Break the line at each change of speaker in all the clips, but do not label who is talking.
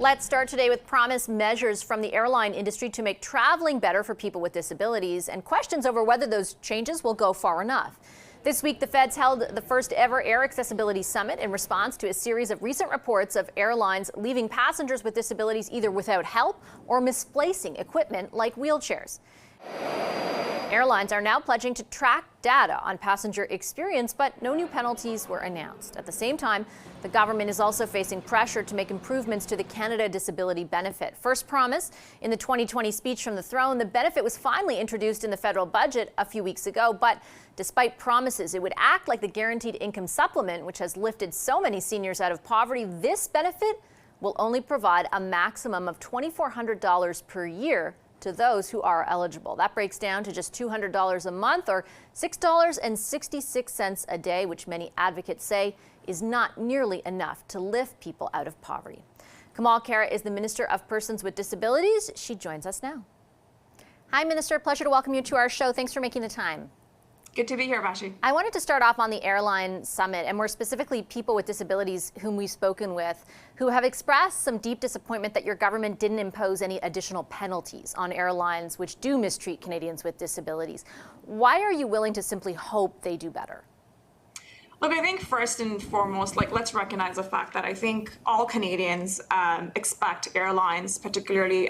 Let's start today with promised measures from the airline industry to make traveling better for people with disabilities and questions over whether those changes will go far enough. This week, the feds held the first ever Air Accessibility Summit in response to a series of recent reports of airlines leaving passengers with disabilities either without help or misplacing equipment like wheelchairs. Airlines are now pledging to track data on passenger experience, but no new penalties were announced. At the same time, the government is also facing pressure to make improvements to the Canada Disability Benefit. First promised in the 2020 speech from the throne, the benefit was finally introduced in the federal budget a few weeks ago, but despite promises it would act like the Guaranteed Income Supplement, which has lifted so many seniors out of poverty, this benefit will only provide a maximum of $2,400 per year to those who are eligible. That breaks down to just $200 a month or $6.66 a day, which many advocates say is not nearly enough to lift people out of poverty. Kamal Khera is the Minister of Persons with Disabilities. She joins us now. Hi, Minister. Pleasure to welcome you to our show. Thanks for making the time.
Good to be here, Vashi.
I wanted to start off on the airline summit, and more specifically people with disabilities whom we've spoken with who have expressed some deep disappointment that your government didn't impose any additional penalties on airlines which do mistreat Canadians with disabilities. Why are you willing to simply hope they do better?
Look, I think first and foremost, let's recognize the fact that I think all Canadians expect airlines, particularly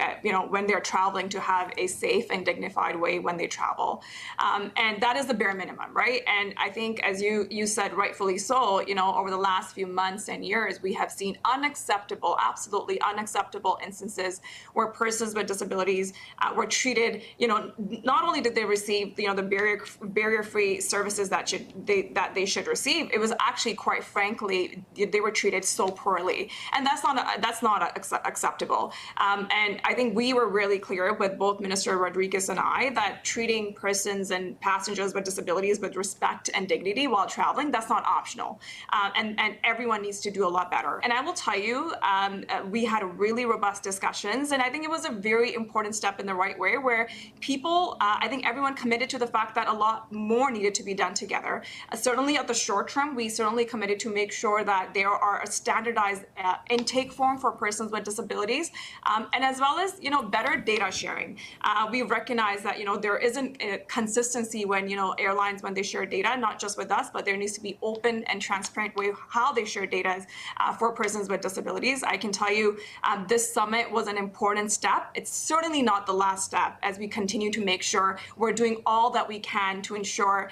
when they're traveling, to have a safe and dignified way when they travel, and that is the bare minimum, right? And I think, as you said, rightfully so, over the last few months and years, we have seen unacceptable, absolutely unacceptable instances where persons with disabilities were treated. Not only did they receive the barrier-free services that they should receive, it was actually, quite frankly, they were treated so poorly, and that's not acceptable. And I think we were really clear with both Minister Rodriguez and I that treating persons and passengers with disabilities with respect and dignity while traveling, that's not optional, and everyone needs to do a lot better. And I will tell you, we had really robust discussions, and I think it was a very important step in the right way, where people, I think everyone committed to the fact that a lot more needed to be done together. Certainly at the short term, we certainly committed to make sure that there are a standardized intake form for persons with disabilities, and as well as better data sharing. We recognize that there isn't a consistency when airlines, when they share data, not just with us, but there needs to be open and transparent way how they share data for persons with disabilities. I can tell you this summit was an important step. It's certainly not the last step, as we continue to make sure we're doing all that we can to ensure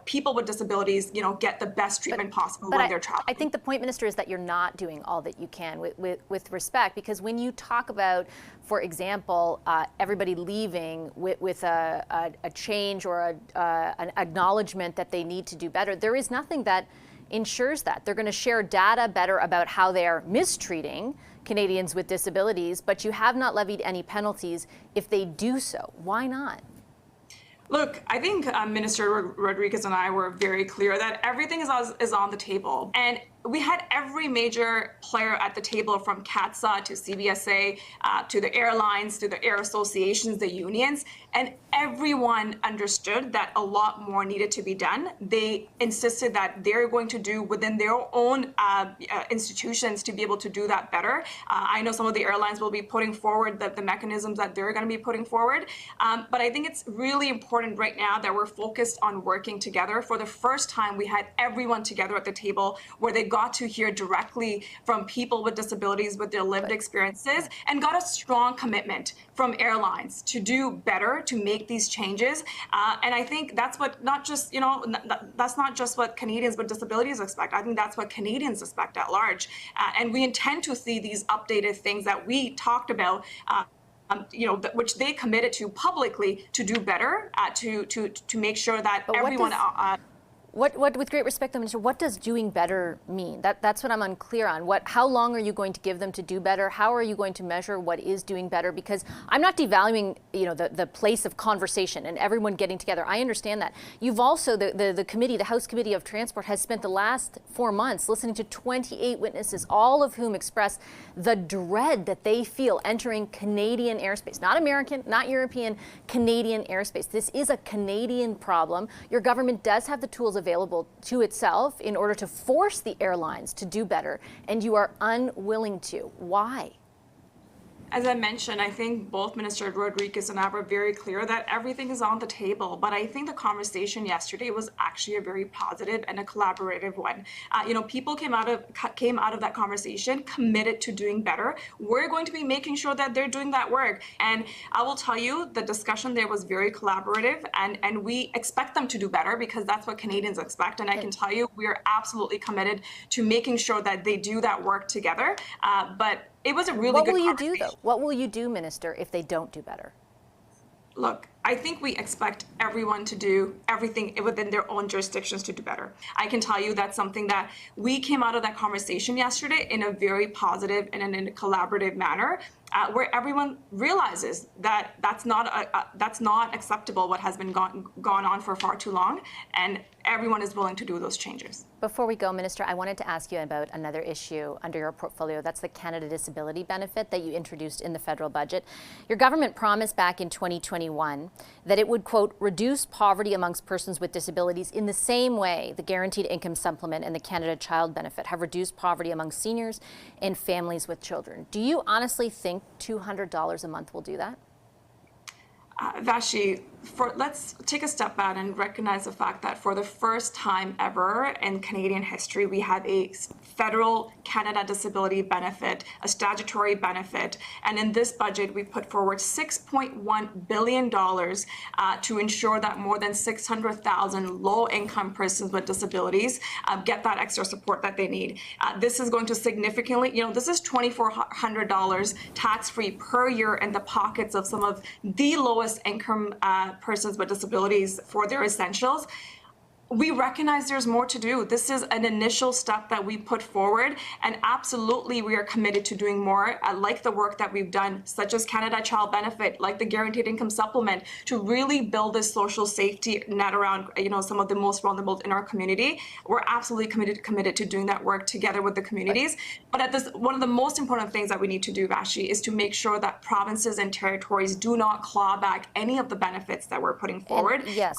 people with disabilities get the best treatment possible when they're traveling.
I think the point, Minister, is that you're not doing all that you can with respect, because when you talk about, for example, everybody leaving with a change or an acknowledgement that they need to do better, there is nothing that ensures that. They're going to share data better about how they are mistreating Canadians with disabilities, but you have not levied any penalties if they do so. Why not?
Look, I think Minister Rodriguez and I were very clear that everything is on the table. And we had every major player at the table, from CATSA to CBSA to the airlines, to the air associations, the unions, and everyone understood that a lot more needed to be done. They insisted that they're going to do within their own institutions to be able to do that better. I know some of the airlines will be putting forward the mechanisms that they're going to be putting forward. But I think it's really important right now that we're focused on working together. For the first time, we had everyone together at the table, where they got to hear directly from people with disabilities with their lived experiences, and got a strong commitment from airlines to do better, to make these changes. And I think that's what that's not just what Canadians with disabilities expect. I think that's what Canadians expect at large. And we intend to see these updated things that we talked about, which they committed to publicly, to do better, to make sure that everyone.
With great respect, Minister, what does doing better mean? That's what I'm unclear on. How long are you going to give them to do better? How are you going to measure what is doing better? Because I'm not devaluing, the place of conversation and everyone getting together. I understand that. You've also, the committee, the House Committee of Transport, has spent the last 4 months listening to 28 witnesses, all of whom express the dread that they feel entering Canadian airspace, not American, not European, Canadian airspace. This is a Canadian problem. Your government does have the tools available to itself in order to force the airlines to do better, and you are unwilling to. Why?
As I mentioned, I think both Minister Rodriguez and I were very clear that everything is on the table. But I think the conversation yesterday was actually a very positive and a collaborative one. People came out of that conversation committed to doing better. We're going to be making sure that they're doing that work. And I will tell you, the discussion there was very collaborative, and we expect them to do better because that's what Canadians expect. And I can tell you, we are absolutely committed to making sure that they do that work together. But it was a really
What
good
will you
conversation.
do, though? What will you do, Minister, if they don't do better?
Look, I think we expect everyone to do everything within their own jurisdictions to do better. I can tell you that's something that we came out of that conversation yesterday in a very positive and in a collaborative manner, where everyone realizes that that's not acceptable. What has been gone on for far too long, and everyone is willing to do those changes.
Before we go, Minister, I wanted to ask you about another issue under your portfolio. That's the Canada Disability Benefit that you introduced in the federal budget. Your government promised back in 2021 that it would, quote, reduce poverty amongst persons with disabilities in the same way the Guaranteed Income Supplement and the Canada Child Benefit have reduced poverty among seniors and families with children. Do you honestly think $200 a month will do that?
Vashi, let's take a step back and recognize the fact that for the first time ever in Canadian history, we have a federal Canada Disability Benefit, a statutory benefit. And in this budget, we put forward $6.1 billion to ensure that more than 600,000 low-income persons with disabilities get that extra support that they need. This is going to significantly, this is $2,400 tax-free per year in the pockets of some of the lowest income persons with disabilities for their essentials. We recognize there's more to do. This is an initial step that we put forward, and absolutely we are committed to doing more. I like the work that we've done, such as Canada Child Benefit, like the Guaranteed Income Supplement, to really build this social safety net around some of the most vulnerable in our community. We're absolutely committed to doing that work together with the communities. But one of the most important things that we need to do, Vashi, is to make sure that provinces and territories do not claw back any of the benefits that we're putting forward.
And yes,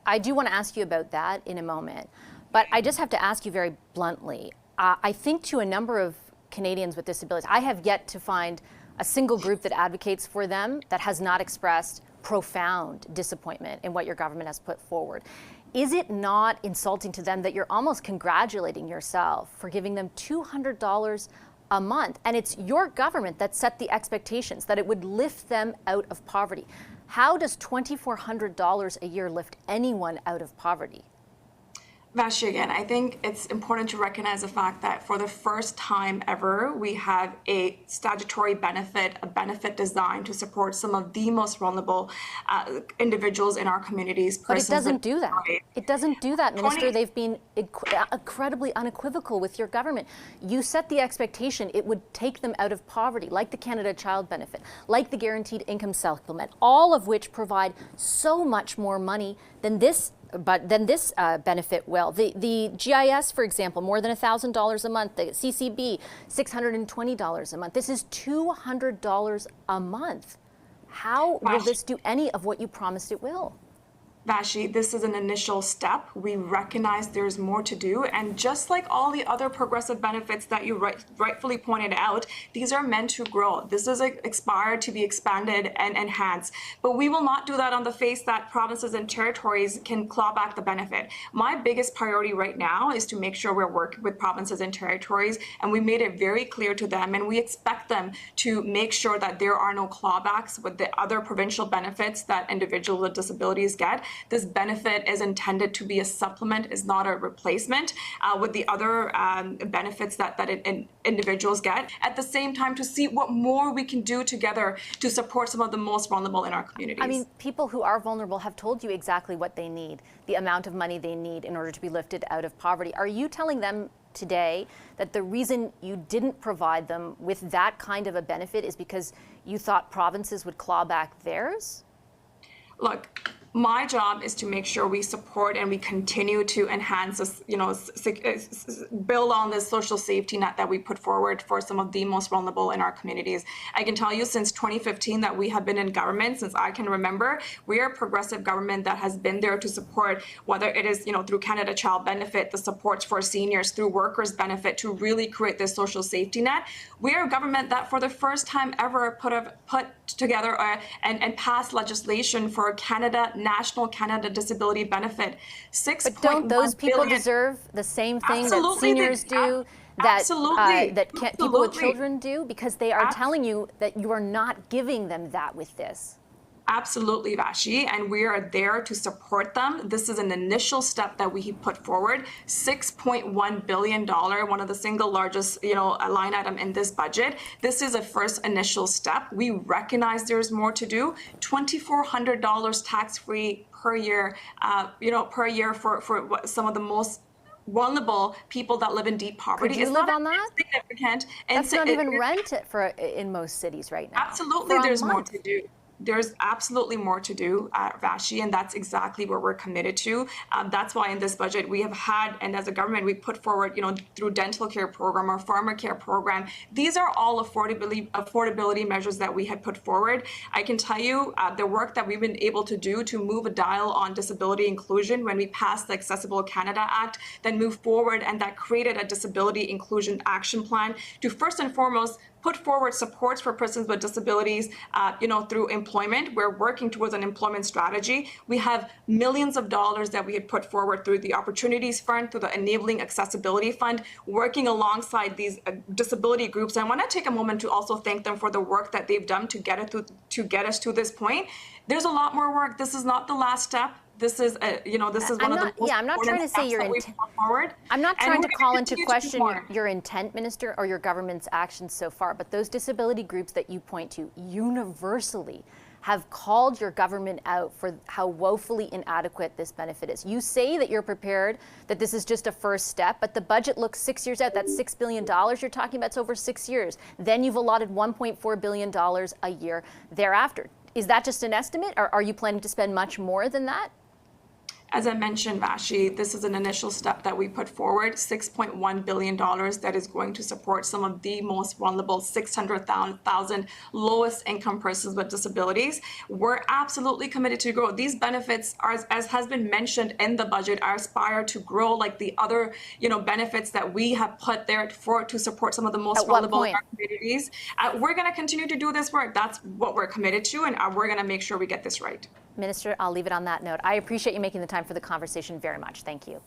I do want to ask you about that in a moment, but I just have to ask you very bluntly. I think to a number of Canadians with disabilities, I have yet to find a single group that advocates for them that has not expressed profound disappointment in what your government has put forward. Is it not insulting to them that you're almost congratulating yourself for giving them $200 a month? And it's your government that set the expectations that it would lift them out of poverty. How does $2,400 a year lift anyone out of poverty?
Vashi, again, I think it's important to recognize the fact that for the first time ever, we have a statutory benefit, a benefit designed to support some of the most vulnerable individuals in our communities.
But it doesn't do that. It doesn't do that, Minister. They've been incredibly unequivocal with your government. You set the expectation it would take them out of poverty, like the Canada Child Benefit, like the Guaranteed Income Supplement, all of which provide so much more money than this benefit will. The GIS, for example, more than $1,000 a month. The CCB, $620 a month. This is $200 a month. How will this do any of what you promised it will?
Vashi, this is an initial step. We recognize there's more to do. And just like all the other progressive benefits that you rightfully pointed out, these are meant to grow. This is expired to be expanded and enhanced. But we will not do that on the face that provinces and territories can claw back the benefit. My biggest priority right now is to make sure we're working with provinces and territories. And we made it very clear to them. And we expect them to make sure that there are no clawbacks with the other provincial benefits that individuals with disabilities get. This benefit is intended to be a supplement, is not a replacement with the other benefits that individuals get. At the same time, to see what more we can do together to support some of the most vulnerable in our communities.
I mean, people who are vulnerable have told you exactly what they need, the amount of money they need in order to be lifted out of poverty. Are you telling them today that the reason you didn't provide them with that kind of a benefit is because you thought provinces would claw back theirs?
Look, My job is to make sure we support and we continue to enhance this, build on this social safety net that we put forward for some of the most vulnerable in our communities. I can tell you since 2015 that we have been in government, since I can remember, we are a progressive government that has been there to support, whether it is, through Canada Child Benefit, the supports for seniors, through Workers Benefit, to really create this social safety net. We are a government that for the first time ever put together and passed legislation for National Canada Disability Benefit.
But don't those people deserve the same thing that seniors do, that people with children do? Because they are telling you that you are not giving them that with this.
Absolutely, Vashi, and we are there to support them. This is an initial step that we put forward, $6.1 billion, one of the single largest, line item in this budget. This is a first initial step. We recognize there's more to do. $2,400 tax-free per year, for some of the most vulnerable people that live in deep poverty.
Could you live on that?
Significant.
That's not even rent in most cities right now.
Absolutely, there's more to do. There's absolutely more to do, Vashi, and that's exactly what we're committed to. That's why in this budget we have had, and as a government, we put forward, through dental care program or farmer care program. These are all affordability measures that we had put forward. I can tell you the work that we've been able to do to move a dial on disability inclusion when we passed the Accessible Canada Act, then move forward, and that created a disability inclusion action plan to first and foremost put forward supports for persons with disabilities, through employment. We're working towards an employment strategy. We have millions of dollars that we had put forward through the Opportunities Fund, through the Enabling Accessibility Fund, working alongside these disability groups. And I want to take a moment to also thank them for the work that they've done to get us to this point. There's a lot more work. This is not the last step. This is, one of the most
I'm not trying to say your intent. I'm not trying to call into question your intent, Minister, or your government's actions so far. But those disability groups that you point to universally have called your government out for how woefully inadequate this benefit is. You say that you're prepared, that this is just a first step, but the budget looks 6 years out. That's $6 billion you're talking about. It's over 6 years. Then you've allotted $1.4 billion a year thereafter. Is that just an estimate, or are you planning to spend much more than that?
As I mentioned, Vashi, this is an initial step that we put forward, $6.1 billion that is going to support some of the most vulnerable 600,000 lowest income persons with disabilities. We're absolutely committed to grow. These benefits, as has been mentioned in the budget, are aspired to grow like the other benefits that we have put there to support some of the most vulnerable in our communities. We're going to continue to do this work. That's what we're committed to, and we're going to make sure we get this right.
Minister, I'll leave it on that note. I appreciate you making the time for the conversation very much. Thank you.